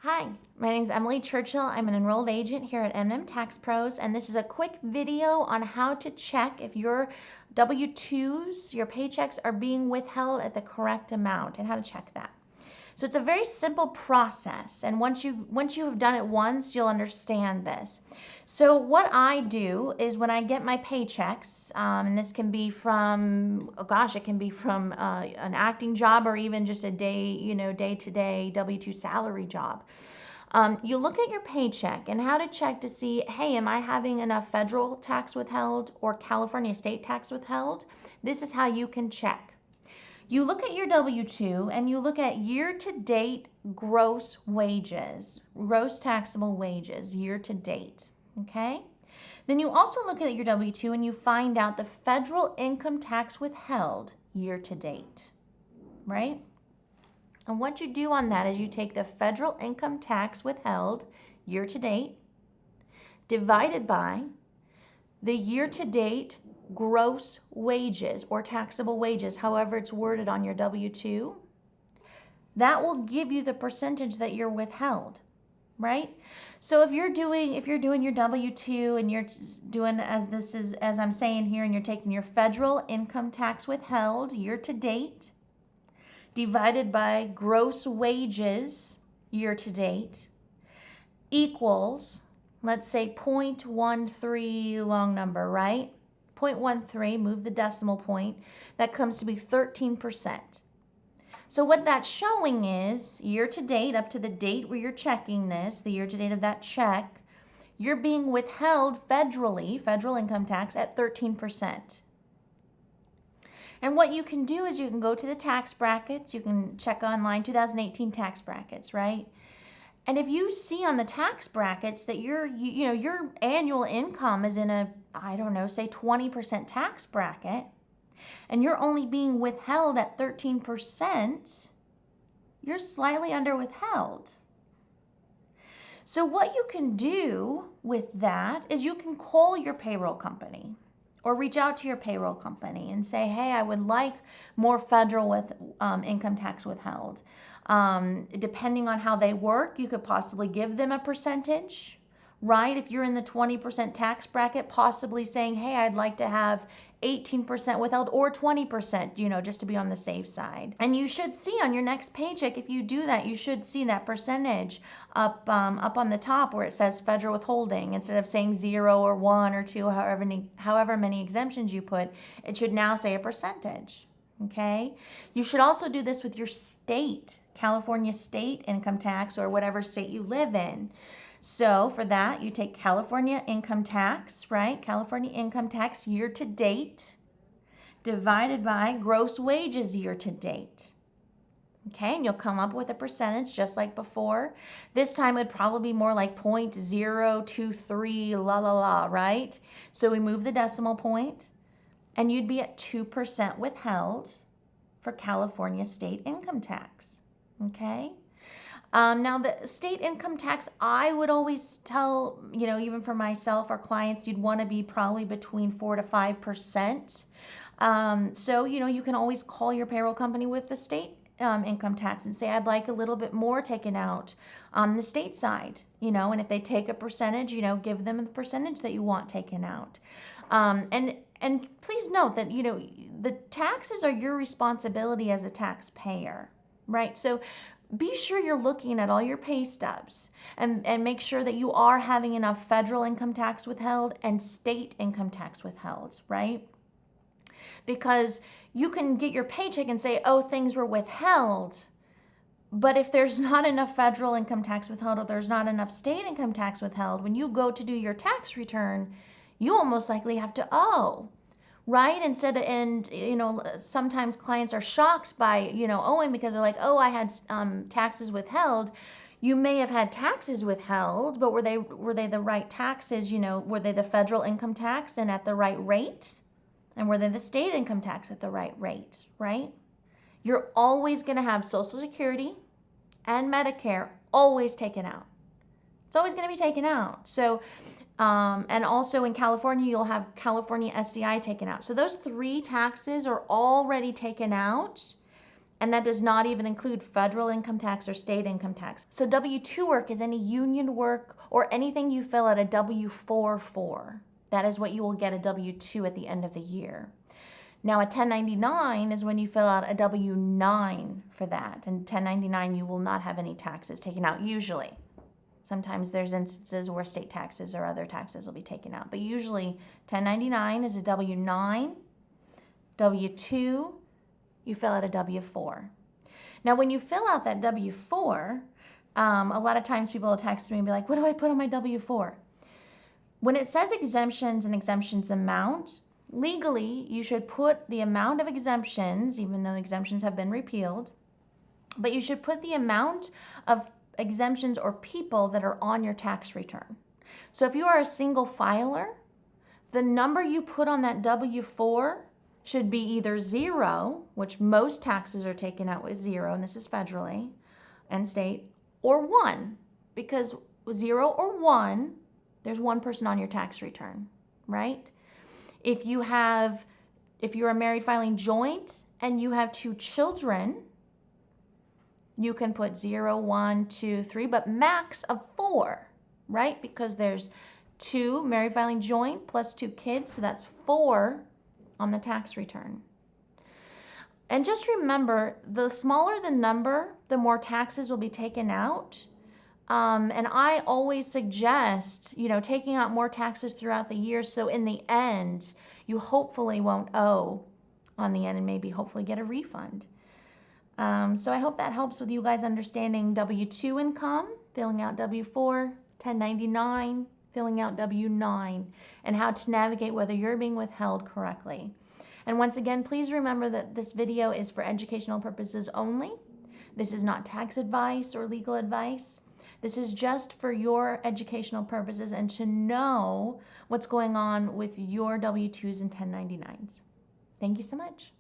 Hi, my name is Emily Churchill. I'm an enrolled agent here at M&M Tax Pros, and this is a quick video on how to check if your W-2s, your paychecks, are being withheld at the correct amount and how to check that. So it's a very simple process, and once you have done it once, you'll understand this. So what I do is when I get my paychecks, and this can be from, it can be from an acting job or even just a day-to-day W-2 salary job. You look at your paycheck and how to check to see, hey, am I having enough federal tax withheld or California state tax withheld? This is how you can check. You look at your W-2 and you look at year-to-date gross wages, gross taxable wages, year-to-date, okay? Then you also look at your W-2 and you find out the federal income tax withheld year-to-date, right? And what you do on that is you take the federal income tax withheld year-to-date divided by the year-to-date gross wages or taxable wages, however it's worded on your W-2, that will give you the percentage that you're withheld, right? So if you're doing your W-2 and you're doing as I'm saying here, and you're taking your federal income tax withheld year to date divided by gross wages year to date equals, let's say 0.13 long number, right? 0.13, move the decimal point, that comes to be 13%. So what that's showing is year to date, up to the date where you're checking this, the year to date of that check, you're being withheld federally, federal income tax at 13%. And what you can do is you can go to the tax brackets, you can check online 2018 tax brackets, right? And if you see on the tax brackets that your annual income is in a, say 20% tax bracket, and you're only being withheld at 13%, you're slightly under withheld. So what you can do with that is you can call your payroll company or reach out to your payroll company and say, hey, I would like more federal income tax withheld. Depending on how they work, you could possibly give them a percentage, right? If you're in the 20% tax bracket, possibly saying, hey, I'd like to have 18% withheld or 20%, just to be on the safe side. And you should see on your next paycheck, if you do that, you should see that percentage up on the top where it says federal withholding. Instead of saying 0 or 1 or 2, however many exemptions you put, it should now say a percentage, okay? You should also do this with your state, California state income tax or whatever state you live in. So for that, you take California income tax, right? California income tax year to date divided by gross wages year to date. Okay, and you'll come up with a percentage just like before. This time it'd probably be more like 0.023, right? So we move the decimal point and you'd be at 2% withheld for California state income tax, okay? Now the state income tax, I would always tell, even for myself, our clients, you'd want to be probably between 4 to 5%. So, you can always call your payroll company with the state income tax and say, I'd like a little bit more taken out on the state side, and if they take a percentage, give them the percentage that you want taken out. And please note that, the taxes are your responsibility as a taxpayer, right? So be sure you're looking at all your pay stubs and make sure that you are having enough federal income tax withheld and state income tax withheld, right? Because you can get your paycheck and say, oh, things were withheld. But if there's not enough federal income tax withheld or there's not enough state income tax withheld, when you go to do your tax return, you almost likely have to owe. Right? Sometimes clients are shocked by, owing because they're like, oh, I had taxes withheld. You may have had taxes withheld, but were they the right taxes? Were they the federal income tax and at the right rate? And were they the state income tax at the right rate, right? You're always going to have Social Security and Medicare always taken out. It's always going to be taken out. So, and also in California, you'll have California SDI taken out. So those 3 taxes are already taken out And that does not even include federal income tax or state income tax. So W-2 work is any union work or anything you fill out a W-4 for. That is what you will get a W-2 at the end of the year. Now, a 1099 is when you fill out a W-9 for that. And 1099, you will not have any taxes taken out usually. Sometimes there's instances where state taxes or other taxes will be taken out. But usually 1099 is a W-9, W-2, you fill out a W-4. Now, when you fill out that W-4, a lot of times people will text me and be like, what do I put on my W-4? When it says exemptions and exemptions amount, legally, you should put the amount of exemptions, even though exemptions have been repealed, but you should put the amount of exemptions or people that are on your tax return. So if you are a single filer, the number you put on that W-4 should be either 0, which most taxes are taken out with 0, and this is federally and state, or 1, because 0 or 1, there's one person on your tax return, right? If you are married filing joint and you have 2 children, you can put 0, 1, 2, 3, but max of 4, right? Because there's 2 married filing joint plus 2 kids, so that's 4 on the tax return. And just remember, the smaller the number, the more taxes will be taken out. And I always suggest, taking out more taxes throughout the year, so in the end, you hopefully won't owe on the end and maybe hopefully get a refund. So I hope that helps with you guys understanding W-2 income, filling out W-4, 1099, filling out W-9, and how to navigate whether you're being withheld correctly. And once again, please remember that this video is for educational purposes only. This is not tax advice or legal advice. This is just for your educational purposes and to know what's going on with your W-2s and 1099s. Thank you so much.